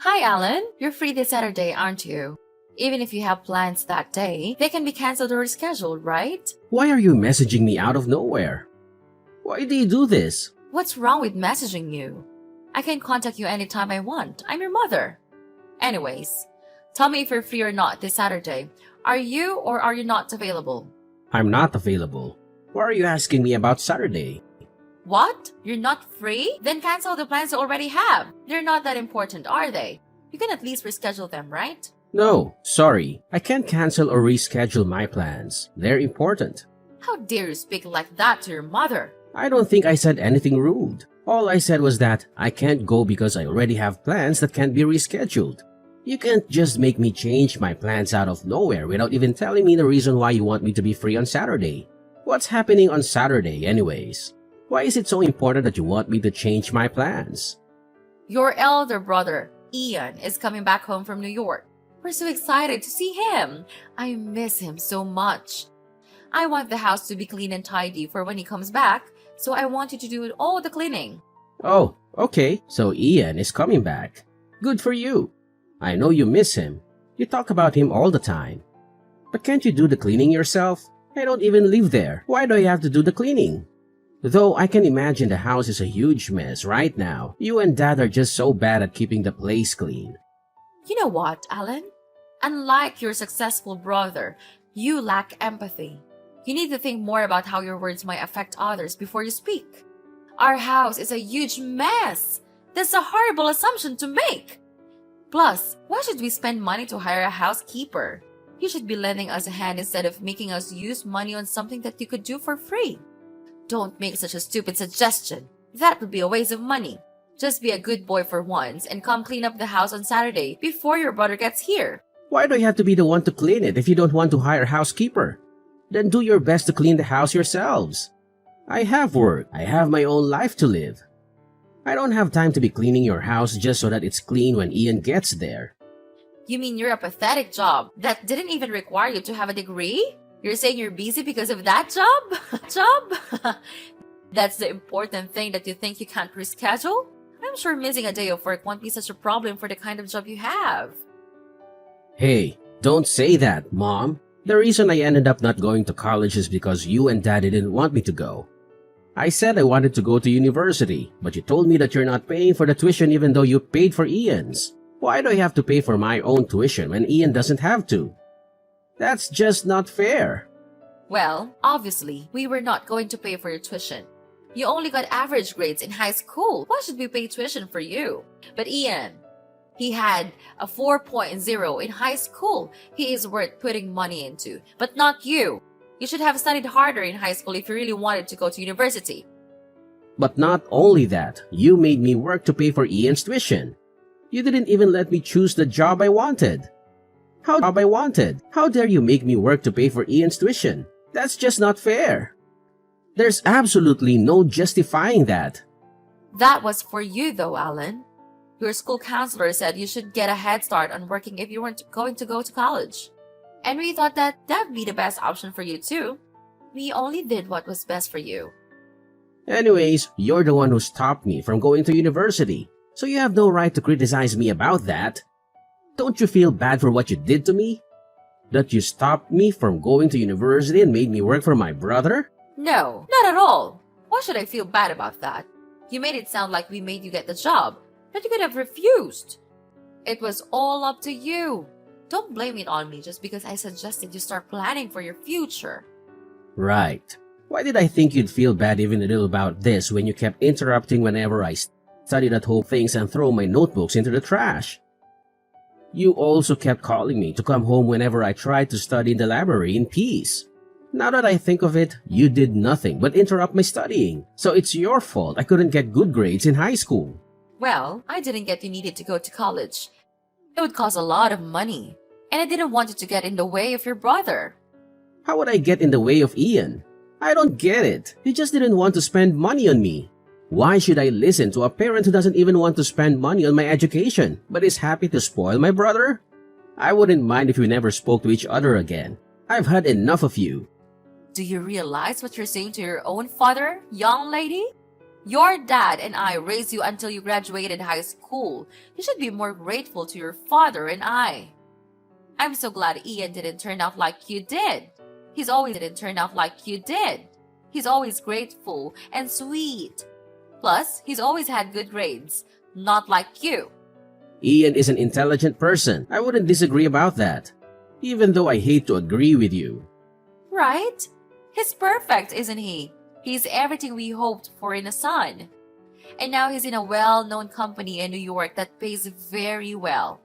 Hi, Alan. You're free this Saturday, aren't you? Even if you have plans that day, they can be canceled or rescheduled, right? Why are you messaging me out of nowhere? Why do you do this? What's wrong with messaging you? I can contact you anytime I want. I'm your mother. Anyways, tell me if you're free or not this Saturday. Are you or are you not available? I'm not available. Why are you asking me about Saturday? What? You're not free? Then cancel the plans you already have. They're not that important, are they? You can at least reschedule them, right? No, sorry. I can't cancel or reschedule my plans. They're important. How dare you speak like that to your mother? I don't think I said anything rude. All I said was that I can't go because I already have plans that can't be rescheduled. You can't just make me change my plans out of nowhere without even telling me the reason why you want me to be free on Saturday. What's happening on Saturday anyways? Why is it so important that you want me to change my plans? Your elder brother, Ian, is coming back home from New York. We're so excited to see him. I miss him so much. I want the house to be clean and tidy for when he comes back, so I want you to do all the cleaning. Oh, okay, so Ian is coming back. Good for you. I know you miss him. You talk about him all the time. But can't you do the cleaning yourself? I don't even live there. Why do I have to do the cleaning? Though I can imagine the house is a huge mess right now. You and Dad are just so bad at keeping the place clean. You know what, Alan? Unlike your successful brother, you lack empathy. You need to think more about how your words might affect others before you speak. Our house is a huge mess. That's a horrible assumption to make. Plus, why should we spend money to hire a housekeeper? You should be lending us a hand instead of making us use money on something that you could do for free. Don't make such a stupid suggestion. That would be a waste of money. Just be a good boy for once and come clean up the house on Saturday before your brother gets here. Why do I have to be the one to clean it if you don't want to hire a housekeeper? Then do your best to clean the house yourselves. I have work. I have my own life to live. I don't have time to be cleaning your house just so that it's clean when Ian gets there. You mean you're a pathetic job that didn't even require you to have a degree? You're saying you're busy because of that job? That's the important thing that you think you can't reschedule? I'm sure missing a day of work won't be such a problem for the kind of job you have. Hey, don't say that, Mom. The reason I ended up not going to college is because you and Dad didn't want me to go. I said I wanted to go to university, but you told me that you're not paying for the tuition even though you paid for Ian's. Why do I have to pay for my own tuition when Ian doesn't have to? That's just not fair. Well, obviously, we were not going to pay for your tuition. You only got average grades in high school. Why should we pay tuition for you? But Ian, he had a 4.0 in high school. He is worth putting money into, but not you. You should have studied harder in high school if you really wanted to go to university. But not only that, you made me work to pay for Ian's tuition. You didn't even let me choose the job I wanted. How dare you make me work to pay for Ian's tuition? That's just not fair. There's absolutely no justifying that. That was for you though, Alan. Your school counselor said you should get a head start on working if you weren't going to go to college. And we thought that that'd be the best option for you too. We only did what was best for you. Anyways, you're the one who stopped me from going to university, so you have no right to criticize me about that. Don't you feel bad for what you did to me? That you stopped me from going to university and made me work for my brother? No, not at all. Why should I feel bad about that? You made it sound like we made you get the job, that you could have refused. It was all up to you. Don't blame it on me just because I suggested you start planning for your future. Right. Why did I think you'd feel bad even a little about this when you kept interrupting whenever I studied at home things and throw my notebooks into the trash? You also kept calling me to come home whenever I tried to study in the library in peace. Now that I think of it, you did nothing but interrupt my studying. So it's your fault I couldn't get good grades in high school. Well, I didn't get you needed to go to college. It would cost a lot of money. And I didn't want it to get in the way of your brother. How would I get in the way of Ian? I don't get it. He just didn't want to spend money on me. Why should I listen to a parent who doesn't even want to spend money on my education, but is happy to spoil my brother? I wouldn't mind if we never spoke to each other again. I've had enough of you. Do you realize what you're saying to your own father, young lady? Your dad and I raised you until you graduated high school. You should be more grateful to your father and I. I'm so glad Ian didn't turn out like you did. He's always didn't turn out like you did. He's always grateful and sweet. Plus, he's always had good grades, not like you. Ian is an intelligent person. I wouldn't disagree about that, even though I hate to agree with you. Right? He's perfect, isn't he? He's everything we hoped for in a son. And now he's in a well-known company in New York that pays very well.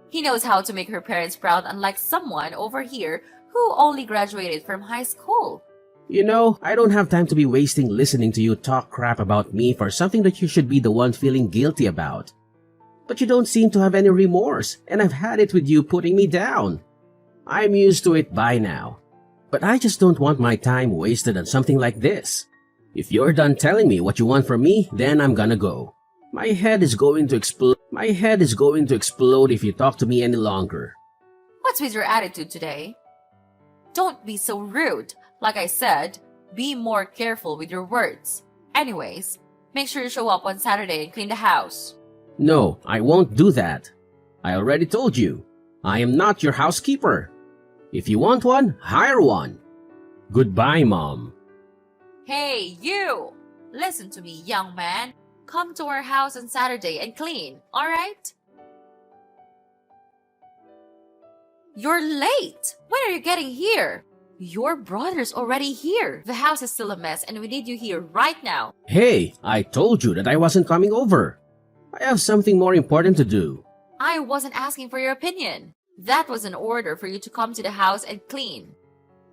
He knows how to make her parents proud, unlike someone over here who only graduated from high school. You know, I don't have time to be wasting listening to you talk crap about me for something that you should be the one feeling guilty about. But you don't seem to have any remorse, and I've had it with you putting me down. I'm used to it by now. But I just don't want my time wasted on something like this. If you're done telling me what you want from me, then I'm gonna go. My head is going to explode. My head is going to explode if you talk to me any longer. What's with your attitude today? Don't be so rude. Like I said, be more careful with your words. Anyways, make sure you show up on Saturday and clean the house. No, I won't do that. I already told you. I am not your housekeeper. If you want one, hire one. Goodbye, Mom. Hey, you! Listen to me, young man. Come to our house on Saturday and clean, alright? You're late! When are you getting here? Your brother's already here. The house is still a mess and we need you here right now. Hey, I told you that I wasn't coming over. I have something more important to do. I wasn't asking for your opinion. That was an order for you to come to the house and clean.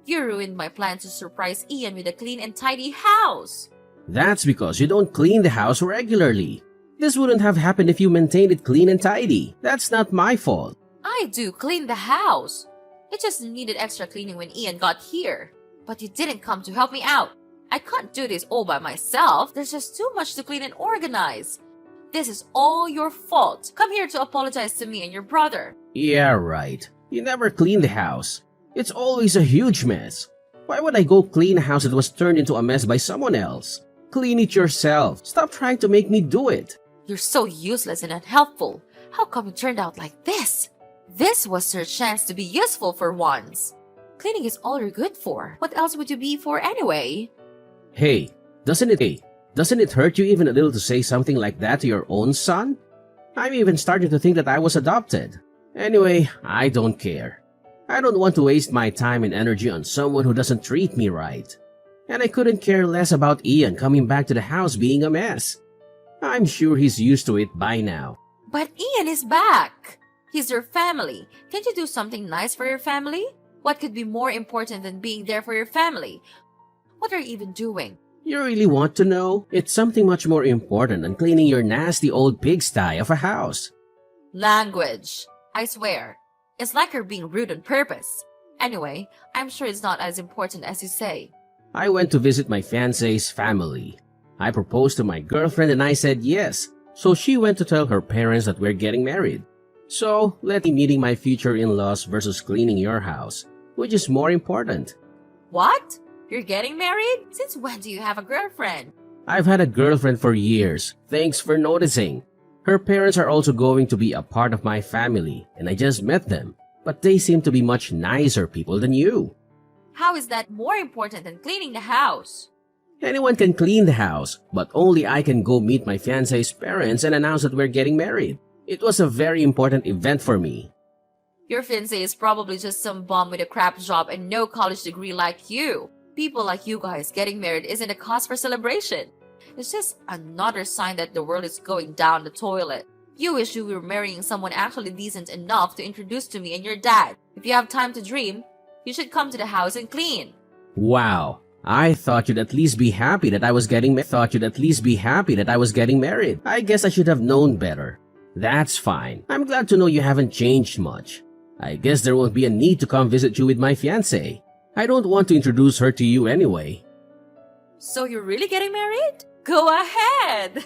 You ruined my plan to surprise Ian with a clean and tidy house. That's because you don't clean the house regularly. This wouldn't have happened if you maintained it clean and tidy. That's not my fault. I do clean the house. It just needed extra cleaning when Ian got here. But you didn't come to help me out. I can't do this all by myself. There's just too much to clean and organize. This is all your fault. Come here to apologize to me and your brother. Yeah, right. You never clean the house. It's always a huge mess. Why would I go clean a house that was turned into a mess by someone else? Clean it yourself. Stop trying to make me do it. You're so useless and unhelpful. How come it turned out like this? This was your chance to be useful for once. Cleaning is all you're good for. What else would you be for anyway? Hey, doesn't it hurt you even a little to say something like that to your own son? I'm even starting to think that I was adopted. Anyway, I don't care. I don't want to waste my time and energy on someone who doesn't treat me right. And I couldn't care less about Ian coming back to the house being a mess. I'm sure he's used to it by now. But Ian is back. He's your family. Can't you do something nice for your family? What could be more important than being there for your family? What are you even doing? You really want to know? It's something much more important than cleaning your nasty old pigsty of a house. Language. I swear. It's like you're being rude on purpose. Anyway, I'm sure it's not as important as you say. I went to visit my fiancé's family. I proposed to my girlfriend and I said yes. So she went to tell her parents that we're getting married. So, let me meeting my future in-laws versus cleaning your house. Which is more important? What? You're getting married? Since when do you have a girlfriend? I've had a girlfriend for years. Thanks for noticing. Her parents are also going to be a part of my family, and I just met them. But they seem to be much nicer people than you. How is that more important than cleaning the house? Anyone can clean the house, but only I can go meet my fiancé's parents and announce that we're getting married. It was a very important event for me. Your fiancé is probably just some bum with a crap job and no college degree like you. People like you guys getting married isn't a cause for celebration. It's just another sign that the world is going down the toilet. You wish you were marrying someone actually decent enough to introduce to me and your dad. If you have time to dream, you should come to the house and clean. Wow. I thought you'd at least be happy that I was getting married. I guess I should have known better. That's fine. I'm glad to know you haven't changed much. I guess there won't be a need to come visit you with my fiancé. I don't want to introduce her to you anyway. So you're really getting married? Go ahead!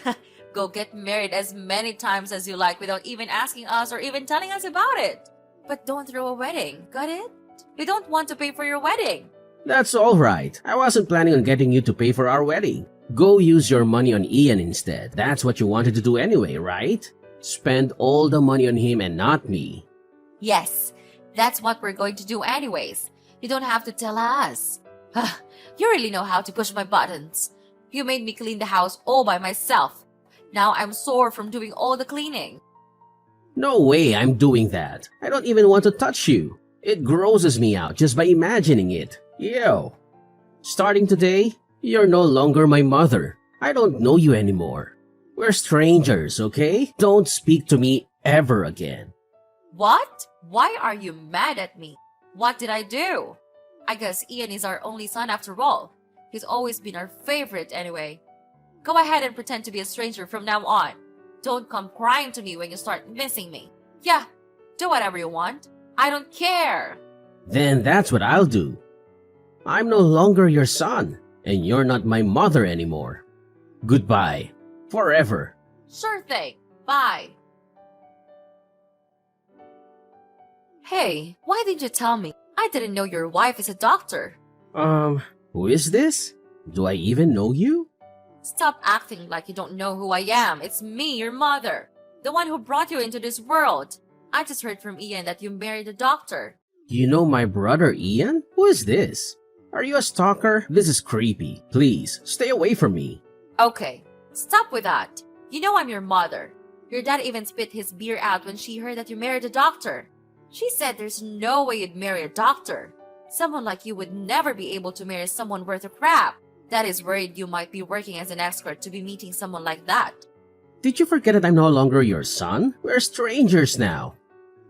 Go get married as many times as you like without even asking us or even telling us about it. But don't throw a wedding, got it? We don't want to pay for your wedding. That's all right. I wasn't planning on getting you to pay for our wedding. Go use your money on Ian instead. That's what you wanted to do anyway, right? Spend all the money on him and not me. Yes, that's what we're going to do anyways. You don't have to tell us. You really know how to push my buttons. You made me clean the house all by myself. Now I'm sore from doing all the cleaning. No way I'm doing that. I don't even want to touch you. It grosses me out just by imagining it. Ew. Starting today, you're no longer my mother. I don't know you anymore. We're strangers, okay? Don't speak to me ever again. What? Why are you mad at me? What did I do? I guess Ian is our only son after all. He's always been our favorite anyway. Go ahead and pretend to be a stranger from now on. Don't come crying to me when you start missing me. Yeah, do whatever you want. I don't care. Then that's what I'll do. I'm no longer your son, and you're not my mother anymore. Goodbye. Forever. Sure thing. Bye. Hey, why didn't you tell me? I didn't know your wife is a doctor. Who is this? Do I even know you? Stop acting like you don't know who I am. It's me, your mother. The one who brought you into this world. I just heard from Ian that you married a doctor. You know my brother Ian? Who is this? Are you a stalker? This is creepy. Please, stay away from me. Okay, stop with that. You know I'm your mother. Your dad even spit his beer out when she heard that you married a doctor. She said there's no way you'd marry a doctor. Someone like you would never be able to marry someone worth a crap. Dad is worried you might be working as an escort to be meeting someone like that. Did you forget that I'm no longer your son? We're strangers now.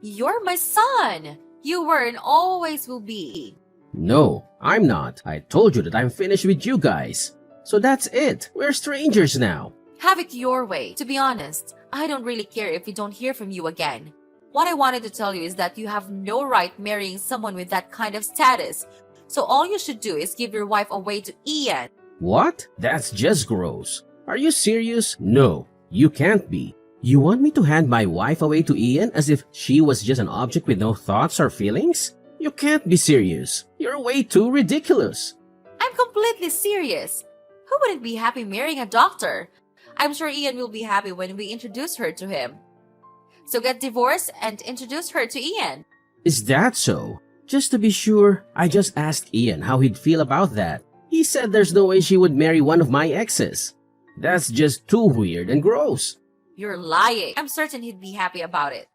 You're my son. You were and always will be. No, I'm not. I told you that I'm finished with you guys. So that's it. We're strangers now. Have it your way. To be honest, I don't really care if we don't hear from you again. What I wanted to tell you is that you have no right marrying someone with that kind of status. So all you should do is give your wife away to Ian. What? That's just gross. Are you serious? No, you can't be. You want me to hand my wife away to Ian as if she was just an object with no thoughts or feelings? You can't be serious. You're way too ridiculous. I'm completely serious. Who wouldn't be happy marrying a doctor? I'm sure Ian will be happy when we introduce her to him. So get divorced and introduce her to Ian. Is that so? Just to be sure, I just asked Ian how he'd feel about that. He said there's no way she would marry one of my exes. That's just too weird and gross. You're lying. I'm certain he'd be happy about it.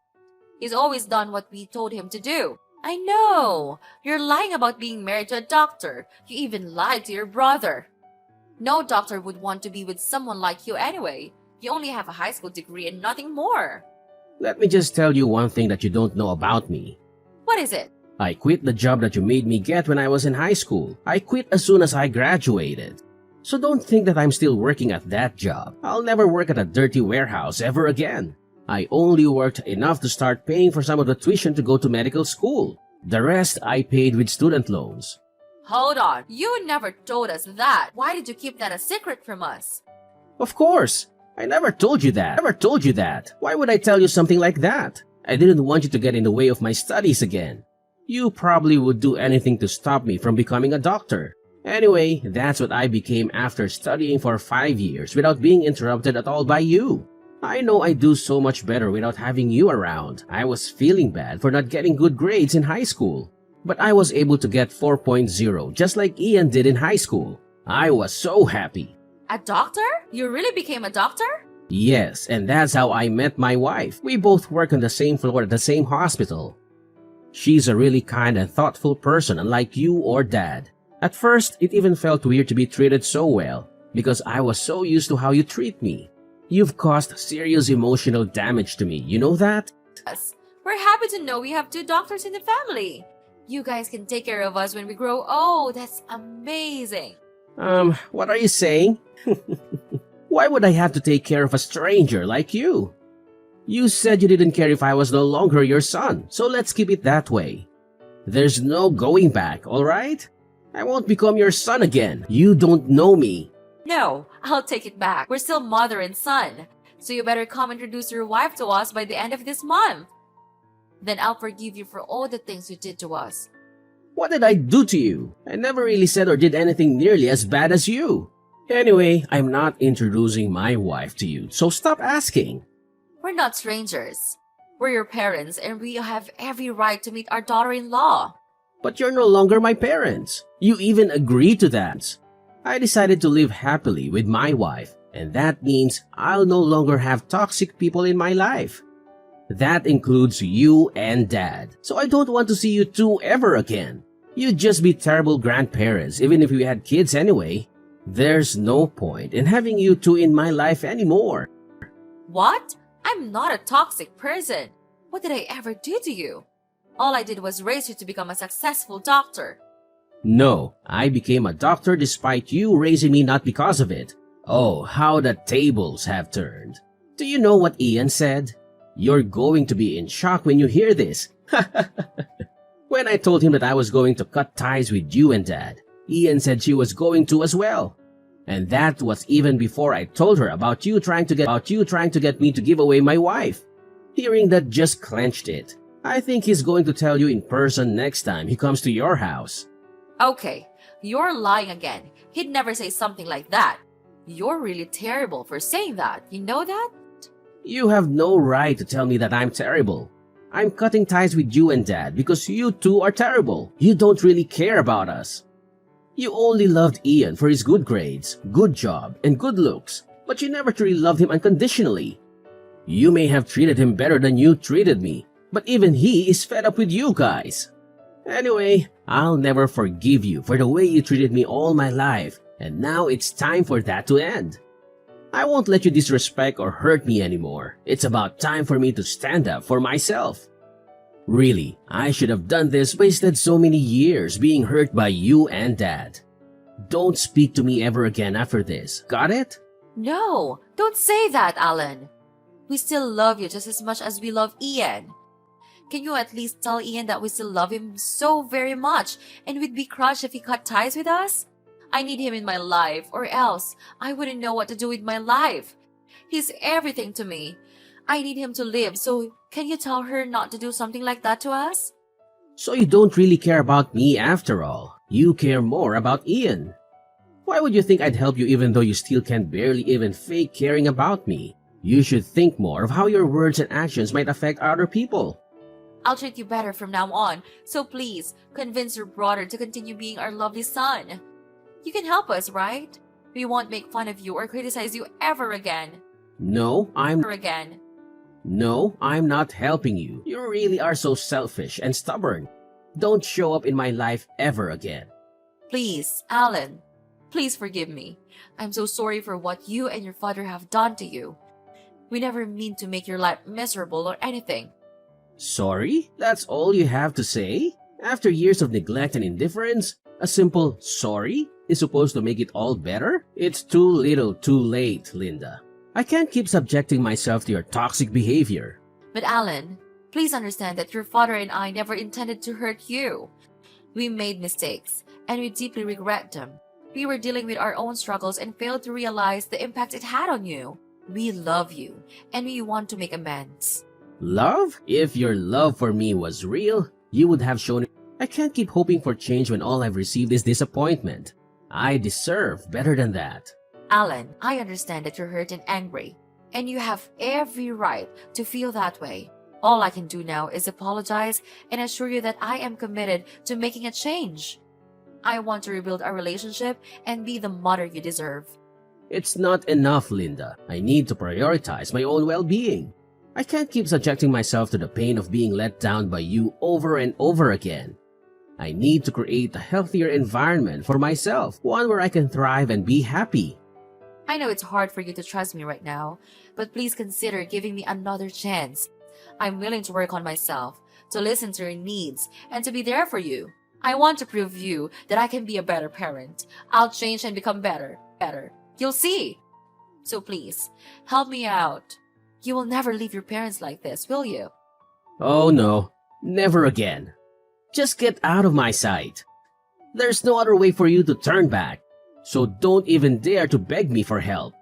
He's always done what we told him to do. I know. You're lying about being married to a doctor. You even lied to your brother. No doctor would want to be with someone like you anyway. You only have a high school degree and nothing more. Let me just tell you one thing that you don't know about me. What is it? I quit the job that you made me get when I was in high school. I quit as soon as I graduated. So don't think that I'm still working at that job. I'll never work at a dirty warehouse ever again. I only worked enough to start paying for some of the tuition to go to medical school. The rest I paid with student loans. Hold on. You never told us that. Why did you keep that a secret from us? Of course. I never told you that. Why would I tell you something like that? I didn't want you to get in the way of my studies again. You probably would do anything to stop me from becoming a doctor. Anyway, that's what I became after studying for 5 years without being interrupted at all by you. I know I do so much better without having you around. I was feeling bad for not getting good grades in high school. But I was able to get 4.0 just like Ian did in high school. I was so happy. A doctor? You really became a doctor? Yes, and that's how I met my wife. We both work on the same floor at the same hospital. She's a really kind and thoughtful person, unlike you or Dad. At first, it even felt weird to be treated so well, because I was so used to how you treat me. You've caused serious emotional damage to me, you know that? Yes. We're happy to know we have 2 doctors in the family. You guys can take care of us when we grow old. That's amazing. What are you saying? Why would I have to take care of a stranger like you? You said you didn't care if I was no longer your son, so let's keep it that way. There's no going back, alright? I won't become your son again. You don't know me. No, I'll take it back. We're still mother and son. So you better come introduce your wife to us by the end of this month. Then I'll forgive you for all the things you did to us. What did I do to you? I never really said or did anything nearly as bad as you. Anyway, I'm not introducing my wife to you, so stop asking. We're not strangers. We're your parents, and we have every right to meet our daughter-in-law. But you're no longer my parents. You even agreed to that. I decided to live happily with my wife, and that means I'll no longer have toxic people in my life. That includes you and Dad, so I don't want to see you two ever again. You'd just be terrible grandparents even if we had kids anyway. There's no point in having you two in my life anymore. What? I'm not a toxic person. What did I ever do to you? All I did was raise you to become a successful doctor. No, I became a doctor despite you raising me, not because of it. Oh, how the tables have turned. Do you know what Ian said? You're going to be in shock when you hear this. When I told him that I was going to cut ties with you and Dad, Ian said she was going to as well. And that was even before I told her about you trying to get me to give away my wife. Hearing that just clenched it. I think he's going to tell you in person next time he comes to your house. Okay, you're lying again. He'd never say something like that. You're really terrible for saying that. You know that? You have no right to tell me that I'm terrible. I'm cutting ties with you and Dad because you two are terrible. You don't really care about us. You only loved Ian for his good grades, good job, and good looks, but you never truly loved him unconditionally. You may have treated him better than you treated me, but even he is fed up with you guys. Anyway, I'll never forgive you for the way you treated me all my life, and now it's time for that to end. I won't let you disrespect or hurt me anymore. It's about time for me to stand up for myself. Really, I should have done this, wasted so many years being hurt by you and Dad. Don't speak to me ever again after this, got it? No, don't say that, Alan. We still love you just as much as we love Ian. Can you at least tell Ian that we still love him so very much and we'd be crushed if he cut ties with us? I need him in my life, or else I wouldn't know what to do with my life. He's everything to me. I need him to live, so can you tell her not to do something like that to us? So you don't really care about me after all. You care more about Ian. Why would you think I'd help you even though you still can barely even fake caring about me? You should think more of how your words and actions might affect other people. I'll treat you better from now on, so please convince your brother to continue being our lovely son. You can help us, right? We won't make fun of you or criticize you ever again. No, I'm not helping you. You really are so selfish and stubborn. Don't show up in my life ever again. Please, Alan, please forgive me. I'm so sorry for what you and your father have done to you. We never mean to make your life miserable or anything. Sorry? That's all you have to say? After years of neglect and indifference, a simple sorry is supposed to make it all better? It's too little too late, Linda. I can't keep subjecting myself to your toxic behavior. But Alan, please understand that your father and I never intended to hurt you. We made mistakes, and we deeply regret them. We were dealing with our own struggles and failed to realize the impact it had on you. We love you, and we want to make amends. Love? If your love for me was real, you would have shown it. I can't keep hoping for change when all I've received is disappointment. I deserve better than that. Alan, I understand that you're hurt and angry, and you have every right to feel that way. All I can do now is apologize and assure you that I am committed to making a change. I want to rebuild our relationship and be the mother you deserve. It's not enough, Linda. I need to prioritize my own well-being. I can't keep subjecting myself to the pain of being let down by you over and over again. I need to create a healthier environment for myself, one where I can thrive and be happy. I know it's hard for you to trust me right now, but please consider giving me another chance. I'm willing to work on myself, to listen to your needs, and to be there for you. I want to prove you that I can be a better parent. I'll change and become better. You'll see. So please, help me out. You will never leave your parents like this, will you? Oh no, never again. Just get out of my sight. There's no other way for you to turn back, so don't even dare to beg me for help.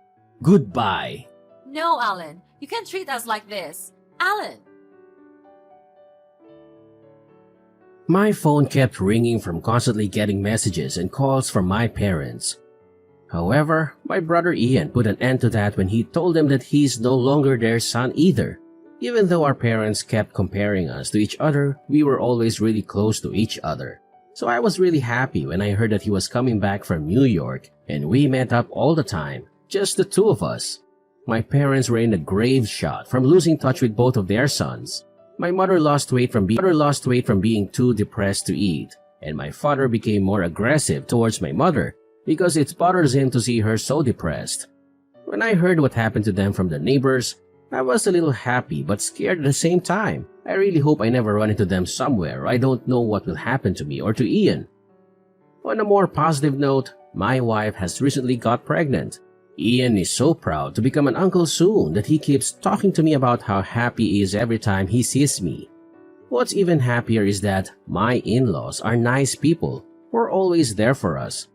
Goodbye. No, Alan, you can't treat us like this. Alan! My phone kept ringing from constantly getting messages and calls from my parents. However, my brother Ian put an end to that when he told them that he's no longer their son either. Even though our parents kept comparing us to each other, we were always really close to each other. So I was really happy when I heard that he was coming back from New York, and we met up all the time, just the two of us. My parents were in a grave shot from losing touch with both of their sons. My mother lost weight from being too depressed to eat, and my father became more aggressive towards my mother because it bothers him to see her so depressed. When I heard what happened to them from the neighbors, I was a little happy but scared at the same time. I really hope I never run into them somewhere. I don't know what will happen to me or to Ian. On a more positive note, my wife has recently got pregnant. Ian is so proud to become an uncle soon that he keeps talking to me about how happy he is every time he sees me. What's even happier is that my in-laws are nice people who are always there for us.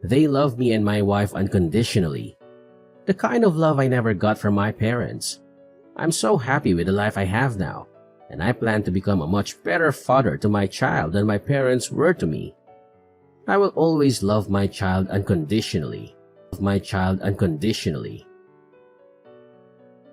They love me and my wife unconditionally. The kind of love I never got from my parents. I'm so happy with the life I have now, and I plan to become a much better father to my child than my parents were to me. I will always love my child unconditionally.